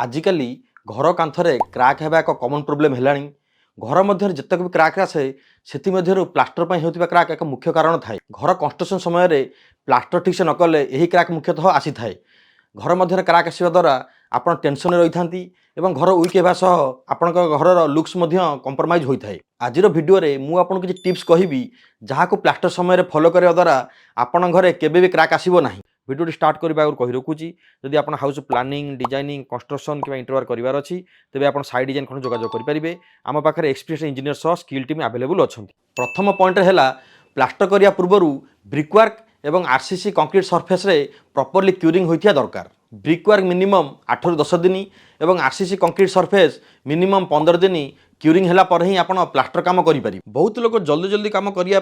आजिकली घर कांथरे क्राक हेबा एक कमन प्रोब्लेम हेलानी। घर मध्य जितक भी क्राक आसे से प्लास्टर पर होता क्राक एक मुख्य कारण थाए। घर कंस्ट्रक्शन समय रे प्लास्टर ठीक से नकले यही क्राक मुख्यतः आसी थाए। घर मध्य क्राक आसवा द्वारा आपन टेंशन रही था एवं घर वीक होगा सह आपण घर लुक्स कंप्रोमाइज होता है। आज भिडियो रे मु आपन किछि टिप्स कहिबी जहाँ को प्लास्टर समय फॉलो करने द्वारा आपण घरे केबे भी क्राक आसीबो नाही। भिडियो स्टार्ट करने आगे कही रखुची जदि आप हाउस प्लानिंग डिजाइनिंग कंस्ट्रक्शन कि इंटेरियर करार अच्छी तेज आप साइड डिजाइन खंड जोगाजोग करेंगे। आम पाखे एक्सपीरियंस इंजीनियर सह स्किल टीम अवेलेबल अच्छा। प्रथम पॉइंट है प्लास्टर करने पूर्व ब्रिकवर्क एवं आरसीसी कंक्रीट सरफेस रे प्रॉपर्ली क्यूरिंग होता दरकार। ब्रिकवर्क मिनिमम 8 ରୁ 10 दिन एवं आरसीसी कंक्रीट सरफेस मिनिमम 15 दिन क्यूरिंग है पर ही आप प्लास्टर काम करें। बहुत लोग जल्दी जल्दी काम करने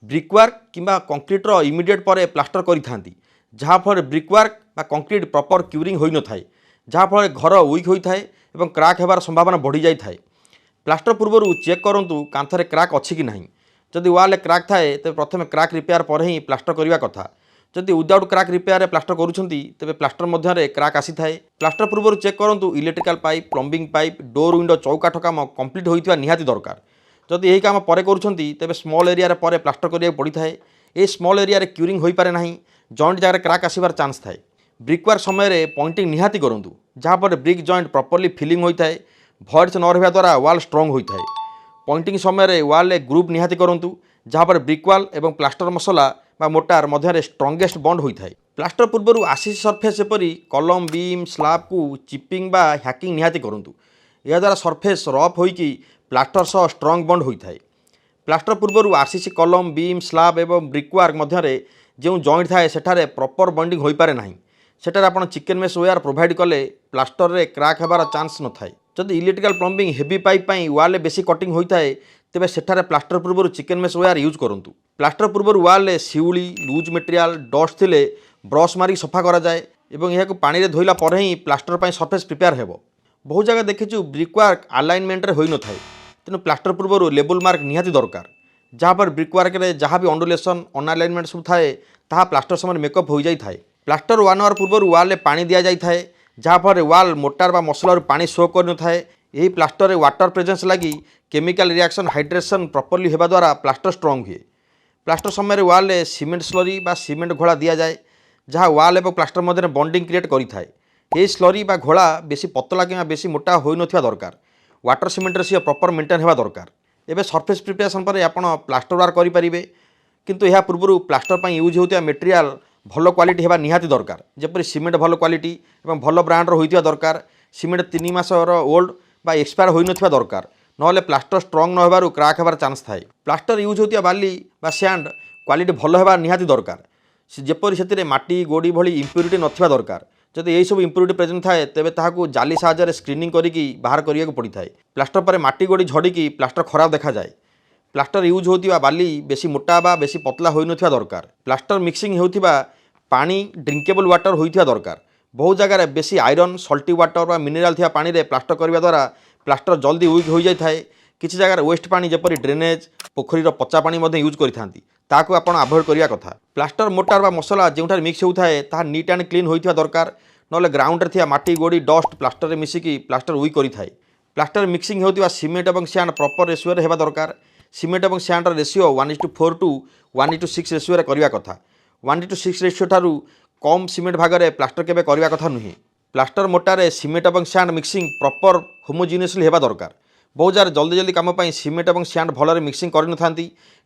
ब्रिकवर्क किंबा कंक्रीटर इमिडिएट पर प्लास्टर करें जहाँफल ब्रिकवर्क बा कंक्रीट प्रॉपर क्यूरिंग हो न थाए जहाँफल घर वीक होता है और क्राक होबार संभावना बढ़ी जाए। प्लास्टर पूर्व चेक करूँ कांथरे क्राक अच्छी कि नहीं। जदि वाल क्राक थाए तेज प्रथम क्राक रिपेयर पर ही प्लास्टर करने कथा। जदि विदाउट क्राक रिपेयर प्लास्टर करुँच तेज प्लास्टर मध्य क्राक आसी थाए। प्लास्टर पूर्व चेक करूँ electrical pipe plumbing pipe door window चौकाठ काम कंप्लीट होता निहाती दरकार। जदि यही काम पर करुँच तेज स्मॉल एरिया पर प्लास्टर करा पड़ी थाए। ये स्मॉल एरिया क्यूरिंग हो पारे ना जॉइंट जगह क्राक आसबार चान्स थाए। ब्रिकवर्क समय पॉइंटिंग निहाती करूँ जहाँपर ब्रिक जॉइंट प्रॉपर्ली फिलिंग होता है। भॉइड्स न रहा द्वारा वाल स्ट्रंग होता है। पॉइंटिंग समय वाल ग्रुप निहाती करूँ जहाँपर ब्रिकवाल एवं प्लास्टर मसला बा मोटार मध्य स्ट्रंगेस्ट बॉन्ड होता है। प्लास्टर पूर्व आरसीसी सरफेस एपरी कलम बीम स्लाब को चिपिंग बा हैकिंग निहाती करूँ। यह द्वारा सरफेस रफ होइकी प्लास्टर सह स्ट्रंग बॉन्ड होता है। प्लास्टर पूर्व आरसीसी कलम बीम स्लाब एवं ब्रिकवर्क मध्य जो जॉइंट थाए सेठारे प्रॉपर बॉन्डिंग हो पारे ना सेठारे आपण चिकेन मेश वेयर प्रोवाइड कले प्लास्टर रे क्राक होबार चान्स न थाए। जदि इलेक्ट्रिकल प्लम्बिंग हेवी पाइप वाल बेसी कटिंग होता है तेज सेठारे प्लास्टर पूर्व चिकेन मेश वेयर यूज करूँ। प्लास्टर पूर्व वाल शिउली लूज मटेरियल डस्ट थिले ब्रश मारिक सफा करा जाए एवं यह पानी रे धोइला पर ही प्लास्टर पर सरफेस प्रिपेयर हेबो। बहुत जगह देखीचु ब्रिकवर्क अलाइनमेंट रे होई न थाए तेणु प्लास्टर पूर्व लेबल मार्क निहाती दरकार। जहाँ पर ब्रिकवर्क रे जहाँ भी अंडुलेसन अनअलाइनमेंट सब थाए ताहा प्लास्टर समय मेकअप हो जाए। प्लास्टर 1 आवर पूर्व वाल पानी दि जाए जहाँफल वाल मोटार बा मसलार पानी शो कर न थाए। यही प्लास्टर रे वाटर प्रेजेंस लगी केमिकल रिएक्शन हाइड्रेशन प्रॉपर्ली हेबा द्वारा प्लास्टर स्ट्रंग हुए। प्लास्टर समय वाल सीमेंट स्लरी बा सीमेंट घोड़ा दि जाए जहाँ वाल एवं प्लास्टर मध्य बॉन्डिंग क्रिएट करें। यही स्लरी बा घोड़ा बेसी पतला कि बेसी मोटा हो न दरकार। वाटर सीमेंट रे प्रॉपर मेंटेन हेबा दरकार। एबे सरफेस प्रिपरेशन पर आपण प्लास्टर वर्क करेंगे किंतु यह पूर्व प्लास्टर पर यूज होता मटेरियल भल क्वालिटी हेबा निहाती दरकार। जपरि सीमेंट भल क्वालिटी एवं भल ब्रांडर होइतिबा दरकार। सीमेंट 3 मासर ओल्ड बा एक्सपायर होई नथिबा दरकार नहले प्लास्टर स्ट्रंग न होबारु क्राक हेबार चान्स थाए। प्लास्टर यूज होतिया बाली बा सैंड क्वालिटी भल हेबा निहाती दरकार। जेपरि सेतिरे माटी गोड़ी भली इंप्यूरिटी नथिबा दरकार। जदि यही सब इंप्यूरिटी प्रेजेंट थाए तेबे ताहाकू जाली साहाय्य स्क्रीनिंग करिकी बाहर करिया को पड़ी थाए। प्लास्टर पर माटी गोड़ी झड़ीकी प्लास्टर खराब देखा जाए। प्लास्टर यूज होतिबा बाली बेसी मोटा बा बेसी पतला होई नथिबा दरकार। प्लास्टर मिक्सिंग होतिबा पानी ड्रिंकेबल वाटर होइथिबा दरकार। बहुत जगह बेसी आयरन सल्टी वाटर बा मिनेराल थिया पानी रे प्लास्टर करबा द्वारा प्लास्टर जल्दी वीक हो जाए थाए। किछि जगह वेस्ट पानी जेपरि ड्रेनेज पोखरीर पचा पानी मध्य यूज करिथांती ताकू आपण अवॉइड करिया कथा। प्लास्टर मोटार बा मसला जेउठार मिक्स होउथाए ताहा नीट एंड क्लीन होइथिबा दरकार नले ग्राउंड रे थिया माटी गोड़ी डस्ट प्लास्टर रे मिसिकी प्लास्टर वीक करिथाए। प्लास्टर मिक्सिंग होउथिबा सीमेंट एवं सैंड प्रॉपर रेशियो रे हेबा दरकार। सीमेंट एवं सैंड रेशियो 1:4 टू 1:6 रेशियो रे करिया कथा। 1:6 रेशियो ठारू कम सीमेंट भाग में प्लास्टर केबे करवा कथा नुहे। प्लास्टर मोटारे सीमेंट और सैंड मिक्सिंग प्रॉपर होमोजिनियसली हेबा दरकार। बहुत जगह जल्दी जल्दी काम सीमेंट और सैंड भलरे मिक्सिंग करन थांती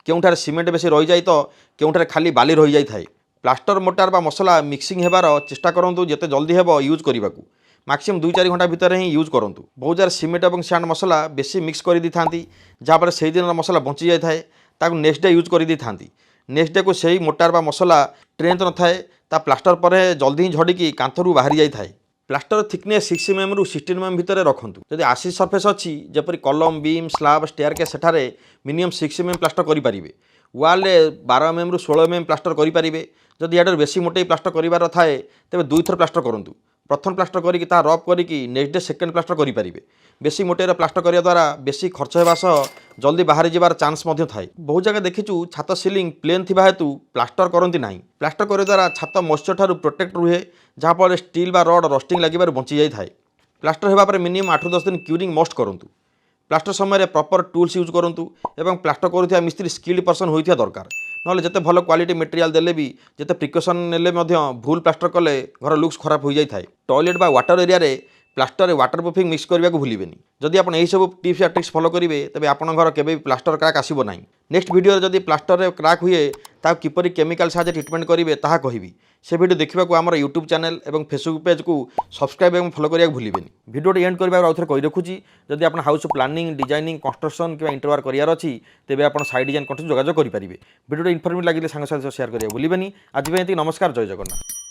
केउठार सीमेंट बेसी रही जाए तो केउठार खाली बाली रही जाए थाए। प्लास्टर मोटार बा मसला मिक्सिंग हेबार चेष्टा करंतु जेते जल्दी हेबो यूज करबाकू मैक्सिमम 2-4 घंटा भितर ही यूज करंतु। बहुत जगह सीमेंट और सैंड मसला बेसी मिक्स कर दी थांती जहाँपर से दिन मसला बंची जाए थाए ताकू नेक्स्ट डे यूज कर दी थांती। नेक्स्ट डे को सही मोटार बा मसला स्ट्रेंथ न थाए ता प्लास्टर पर जल्दी ही झड़ीकी कांथरू बाहरी जाए थाए। प्लास्टर थिकनेस 6 mm ରୁ 16 mm भितर रखंतु। जदि आरसीसी सरफेस अच्छी जेपरि कलम बीम स्लाब स्टेयरकेस सेठारे मिनिमम 6 mm प्लास्टर करें। वाल 12 mm ରୁ 16 mm प्लास्टर करें। जदि याडर बेसी मोटे प्लास्टर करार थाए तेज 2 थर प्लास्टर करूँ। प्रथम प्लास्टर करी रफ करी नेक्स्ट डे सेकेंड प्लास्टर करें। बेसी मोटे प्लास्टर करने द्वारा बेसी खर्च होगा सह जल्दी बाहरी जबार चान्स थाए। बहुत जगह देखीचु छात सीलिंग प्लेन थिबा हेतु प्लास्टर करती ना। प्लास्टर करने द्वारा छात मॉइस्चर ठारू प्रोटेक्ट रुहे जहाँफल स्टील बा रड रस्टिंग लगे बंची जाए थाए। प्लास्टर होगा पर मिनिमम 8-10 दिन क्यूरिंग मस्ट करूँ। प्लास्टर समय प्रॉपर टूल्स यूज करूँ और प्लास्टर करुवा मिस्त्री स्किल्ड पर्सन होता दरकार ना जिते भल क्वालिटी मटेरियल देले भी जिते प्रिकसन नेले भूल प्लास्टर कले घर लुक्स खराब हो जाए। टॉयलेट बा वाटर एरिया रे प्लास्टर वाटर प्रूफिंग मिक्स करने को भूलें। जदि आप यही सब टिप्स या ट्रिक्स फॉलो करेंगे तेज आप घर केवे प्लास्टर क्राक आसब ना। नेक्स्ट वीडियो जदि प्लास्टर रे क्राक हुए किपरि केमिकल साहाय्य ट्रिटमेंट करेंगे ताहा कहबी। से वीडियो देखा आम यूट्यूब चैनल और फेसबुक पेज को सब्सक्राइब और फॉलो करने भूलें। वीडियो एंड करने आउ थे कही रखुच्छी जदि आप हाउस प्लानिंग डिजाइनिंग कंस्ट्रक्शन कि इंटरवार करार अच्छी तेज आप साइड डिजाइन कंट्री जोगाजोग करेंगे। वीडियो इनफर्मेटिव लगे सांग साथी शेयर करेंगे भूलें। आज नमस्कार, जय जगन्नाथ।